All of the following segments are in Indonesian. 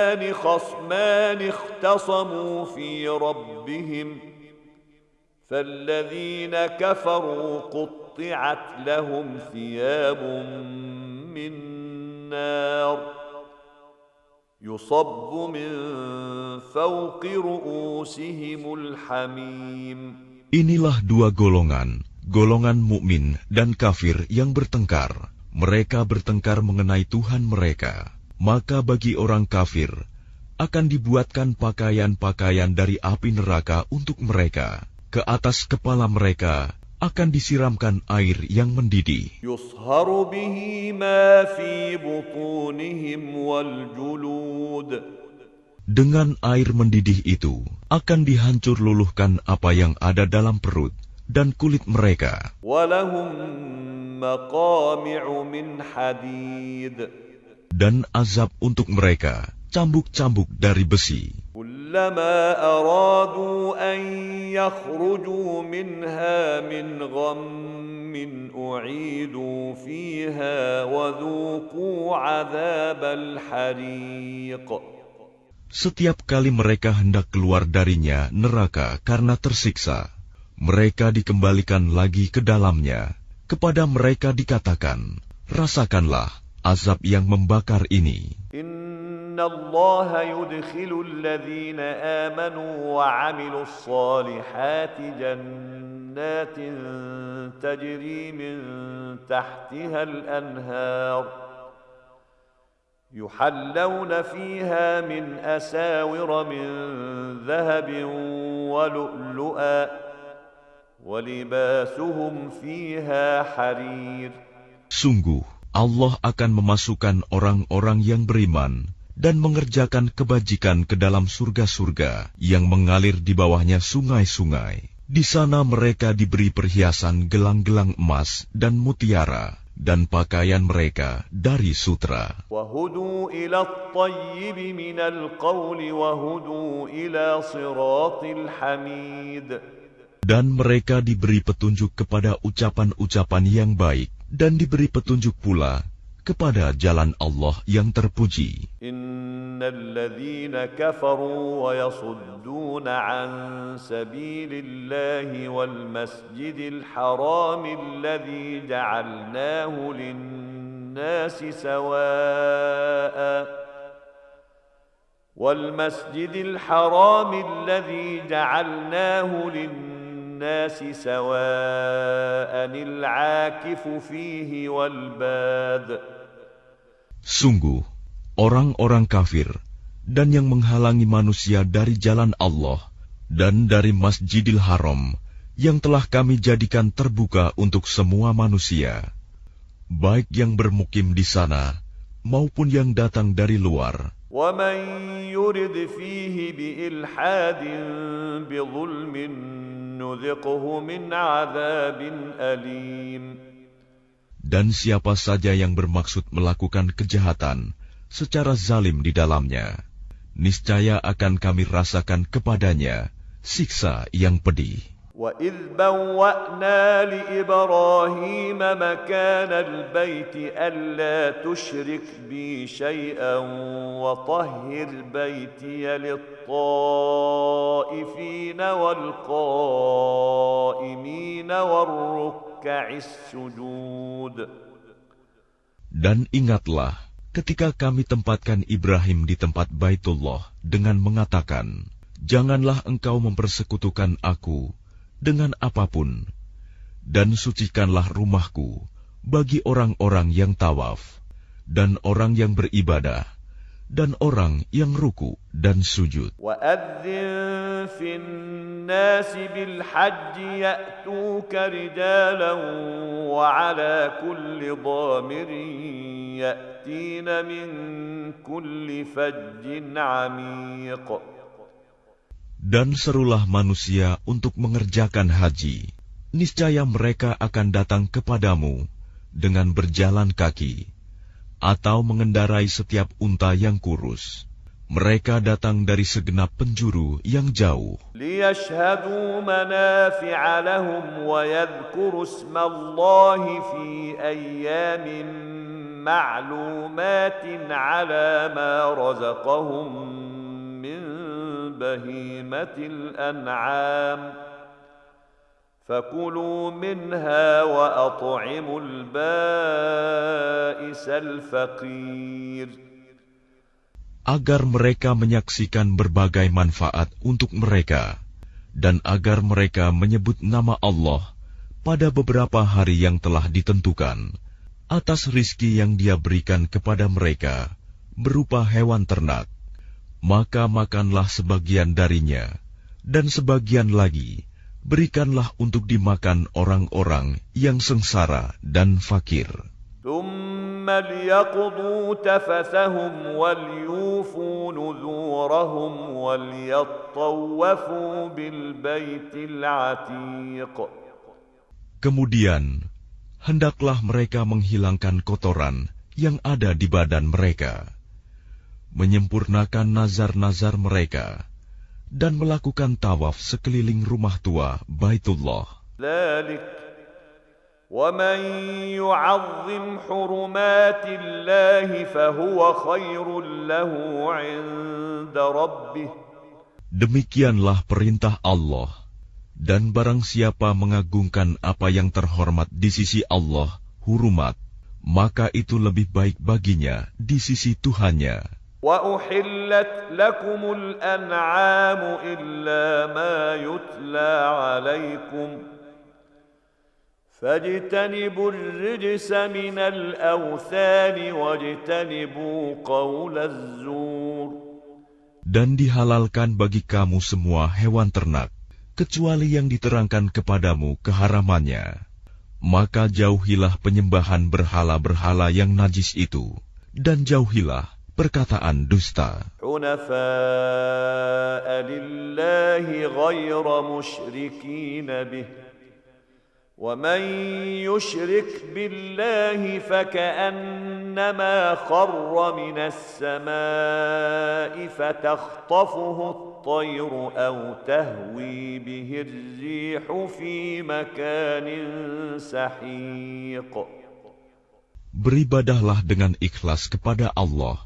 هذان خصمان اختصموا في ربهم فالذين كفروا قطعت لهم ثياب من نار يصب من فوق رؤوسهم الحميم. Inilah dua golongan, golongan mukmin dan kafir yang bertengkar. Mereka bertengkar mengenai Tuhan mereka. Maka bagi orang kafir akan dibuatkan pakaian-pakaian dari api neraka untuk mereka. Ke atas kepala mereka akan disiramkan air yang mendidih. Yusharu bihi ma fi butunihim wal julud. Dengan air mendidih itu akan dihancur luluhkan apa yang ada dalam perut dan kulit mereka. Walahum maqami'u min hadid. Dan azab untuk mereka cambuk-cambuk dari besi. Kullama aradu an yakhruju minha min ghammin u'idu fiha wa dhuqu 'adzabal hariq. Setiap kali mereka hendak keluar darinya neraka karena tersiksa, mereka dikembalikan lagi ke dalamnya. Kepada mereka dikatakan, rasakanlah azab yang membakar ini. Inna Allah yudkhilu alladhina amanu wa 'amilus salihati jannatin tajri min tahtiha al-anhar yuhallawna fiha min asawira min dhahabin wa lu'lu'a wa libasuhum fiha harir. Sungguh Allah akan memasukkan orang-orang yang beriman dan mengerjakan kebajikan ke dalam surga-surga yang mengalir di bawahnya sungai-sungai. Di sana mereka diberi perhiasan gelang-gelang emas dan mutiara dan pakaian mereka dari sutra. Wahudu ila at-tayyib min al-qawl wahudu ila siratil hamid. Dan mereka diberi petunjuk kepada ucapan-ucapan yang baik dan diberi petunjuk pula kepada jalan Allah yang terpuji. Innal ladzina kafaru wa yasudduna an sabilillahi wal masjidil haram alladzi ja'alnahu lin-nasi sawaa'a wal masjidil haram alladzi ja'alnahu lin-nasi sawa'an al-'akifu fihi wal bad. Sungguh, orang-orang kafir dan yang menghalangi manusia dari jalan Allah dan dari Masjidil Haram yang telah kami jadikan terbuka untuk semua manusia, baik yang bermukim di sana maupun yang datang dari luar. وَمَنْ يُرِدْ فِيهِ بِإِلْحَادٍ بِظُلْمٍ نُذِقْهُ مِنْ عَذَابٍ أَلِيمٍ. Dan siapa saja yang bermaksud melakukan kejahatan secara zalim di dalamnya, niscaya akan kami rasakan kepadanya siksa yang pedih. وَإِذْ بَوَّأْنَا لِإِبْرَاهِيمَ مَكَانَ الْبَيْتِ أَلَّا تُشْرِكْ بِي شَيْئًا وَطَهِّرْ بَيْتِيَ لِلطَّائِفِينَ وَالْقَائِمِينَ وَالرُّكَّعِ السُّجُودِ. Dan ingatlah ketika kami tempatkan Ibrahim di tempat Baitullah dengan mengatakan, janganlah engkau mempersekutukan aku dengan apapun, dan sucikanlah rumahku bagi orang-orang yang tawaf, dan orang yang beribadah, dan orang yang ruku dan sujud. وَأَذِّن فِي النَّاسِ بِالْحَجِّ يَأْتُوكَ رِجَالًا وَعَلَى كُلِّ ضَامِرٍ يَأْتِينَ مِنْ كُلِّ فَجٍّ عَمِيقٍ. Dan serulah manusia untuk mengerjakan haji. Niscaya mereka akan datang kepadamu dengan berjalan kaki, atau mengendarai setiap unta yang kurus. Mereka datang dari segenap penjuru yang jauh. لِيَشْهَدُوا مَنَافِعَ لَهُمْ وَيَذْكُرُوا اسْمَ اللَّهِ فِي أَيَّامٍ معلومات على ما رزقهم من بهيمة الأنعام فكلوا منها وأطعموا البائس الفقير agar mereka menyaksikan berbagai manfaat untuk mereka, dan agar mereka menyebut nama Allah pada beberapa hari yang telah ditentukan, atas rizki yang Dia berikan kepada mereka, berupa hewan ternak. Maka makanlah sebagian darinya, dan sebagian lagi berikanlah untuk dimakan orang-orang yang sengsara dan fakir. ثم ليقضوا تفثهم وليوفوا نذورهم وليطوفوا بالبيت العتيق. Kemudian, hendaklah mereka menghilangkan kotoran yang ada di badan mereka, menyempurnakan nazar-nazar mereka, dan melakukan tawaf sekeliling rumah tua Baitullah. وَمَنْ يُعَظِّمْ حُرُمَاتِ اللَّهِ فَهُوَ خَيْرٌ لَهُ عِنْدَ رَبِّهِ. Demikianlah perintah Allah, dan barang siapa mengagungkan apa yang terhormat di sisi Allah, hurumat, maka itu lebih baik baginya di sisi Tuhannya. وَأُحِلَّتْ لَكُمُ الْأَنْعَامُ إِلَّا مَا يُتْلَى عَلَيْكُمْ فاجتنبوا الرجس من الأوثان واجتنبوا قول الزور. Dan dihalalkan bagi kamu semua hewan ternak, kecuali yang diterangkan kepadamu keharamannya. Maka jauhilah penyembahan berhala-berhala yang najis itu, dan jauhilah perkataan dusta. Hunafa'a lillahi ghayra musyrikin bih. وَمَنْ يُشْرِكْ بِاللَّهِ فَكَأَنَّمَا خَرَّ مِنَ السَّمَاءِ فَتَخْطَفُهُ الطَّيْرُ أَوْ تَهْوِي بِهِ الرِّيحُ فِي مَكَانٍ سَحِيقٍ. Beribadahlah dengan ikhlas kepada Allah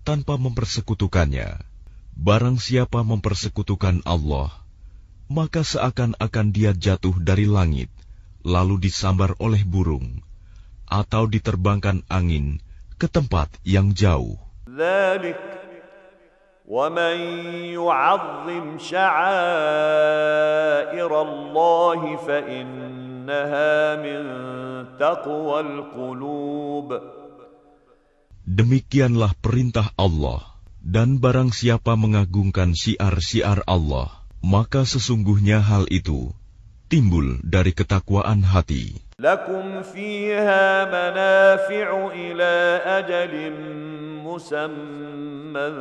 tanpa mempersekutukannya. Barang siapa mempersekutukan Allah, maka seakan-akan dia jatuh dari langit, lalu disambar oleh burung, atau diterbangkan angin ke tempat yang jauh. ذَلِكَ وَمَنْ يُعَظِّمْ شَعَائِرَ اللَّهِ فَإِنَّهَا مِنْ تَقْوَى الْقُلُوبِ. Demikianlah perintah Allah, dan barang siapa mengagungkan syiar-syiar Allah, maka sesungguhnya hal itu timbul dari ketakwaan hati. Lakum fiha manafi'u ila ajalin musamman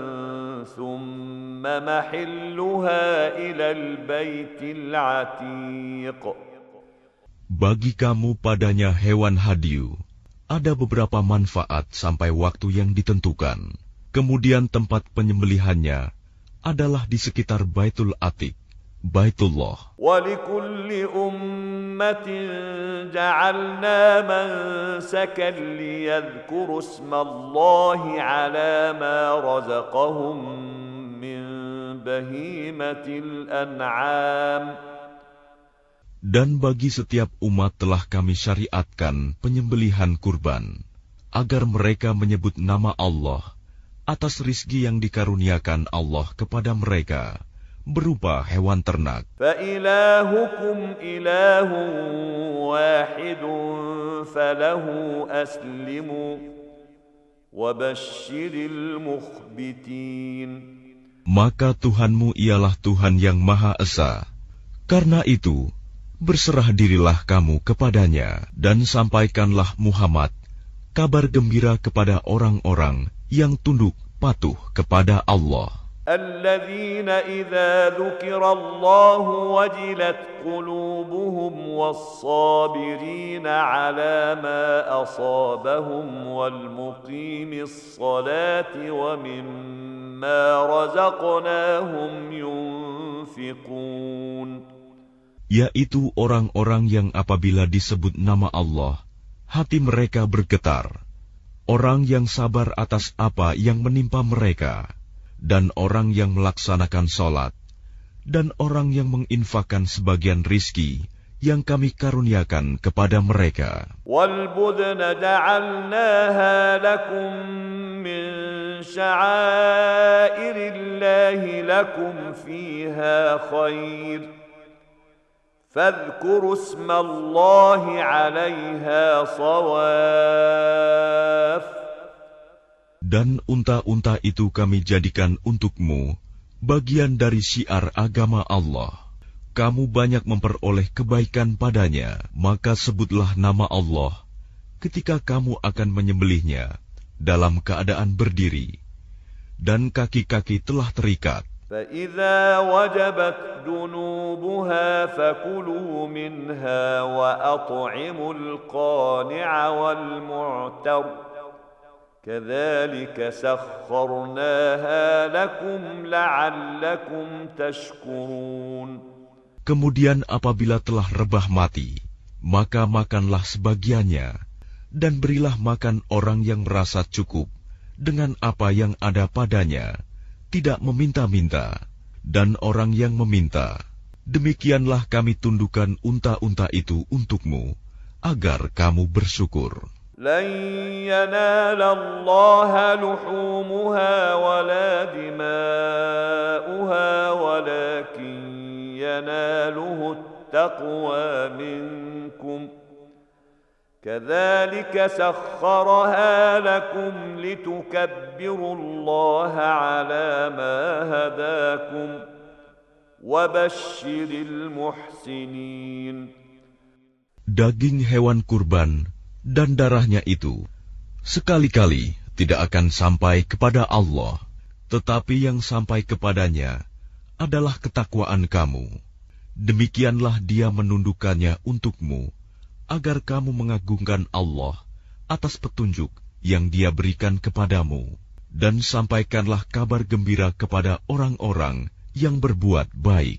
thumma mahilluha ila al-baitil atiq. Bagi kamu padanya hewan hadiu, ada beberapa manfaat sampai waktu yang ditentukan. Kemudian tempat penyembelihannya adalah di sekitar Baitul Atiq, Baitullah. وَلِكُلِّ أُمَّةٍ جَعَلْنَا مَنْسَكًا لِيَذْكُرُوا اسْمَ اللَّهِ عَلَى مَا رَزَقَهُمْ مِنْ بَهِيمَةِ الْأَنْعَامِ. Dan bagi setiap umat telah kami syariatkan penyembelihan kurban, agar mereka menyebut nama Allah atas rizki yang dikaruniakan Allah kepada mereka, berupa hewan ternak. فَإِلَٰهُكُمْ إِلَٰهٌ وَاحِدٌ فَلَهُ أَسْلِمُوا وَبَشِّرِ الْمُخْبِتِينَ. Maka Tuhanmu ialah Tuhan yang Maha Esa. Karena itu, berserah dirilah kamu kepadanya, dan sampaikanlah Muhammad kabar gembira kepada orang-orang yang tunduk patuh kepada Allah. الذين إذا ذكر الله وجلت قلوبهم والصابرين على ما أصابهم والمقيم الصلاة ومما رزقناهم ينفقون. Yaitu orang-orang yang apabila disebut nama Allah, hati mereka bergetar, orang yang sabar atas apa yang menimpa mereka, dan orang yang melaksanakan sholat, dan orang yang menginfakkan sebagian rizki yang kami karuniakan kepada mereka. وَالْبُدْنَ جَعَلْنَاهَا لَكُم مِّن شَعَائِرِ اللَّهِ لَكُمْ فِيهَا خَيْرٌ فَاذْكُرُوا اسْمَ اللَّهِ عَلَيْهَا صَوَافَّ. Dan unta-unta itu kami jadikan untukmu bagian dari syiar agama Allah. Kamu banyak memperoleh kebaikan padanya, maka sebutlah nama Allah ketika kamu akan menyembelihnya dalam keadaan berdiri, dan kaki-kaki telah terikat. فَإِذَا وَجَبَتْ جُنُوبُهَا فَكُلُوا مِنْهَا وَأَطْعِمُوا الْقَانِعَ وَالْمُعْتَرَّ كَذَلِكَ سَخَّرْنَاهَا لَكُمْ لَعَلَّكُمْ تَشْكُرُونَ. Kemudian apabila telah rebah mati, maka makanlah sebagiannya, dan berilah makan orang yang merasa cukup dengan apa yang ada padanya, tidak meminta-minta, dan orang yang meminta. Demikianlah kami tundukkan unta-unta itu untukmu, agar kamu bersyukur. لن ينال الله لحومها ولا دماؤها ولكن يناله التقوى منكم كذلك سخرها لكم لتكبروا الله على ما هداكم وبشر المحسنين. Daging hewan kurban dan darahnya itu sekali-kali tidak akan sampai kepada Allah, tetapi yang sampai kepadanya adalah ketakwaan kamu. Demikianlah Dia menundukkannya untukmu, agar kamu mengagungkan Allah atas petunjuk yang Dia berikan kepadamu, dan sampaikanlah kabar gembira kepada orang-orang yang berbuat baik.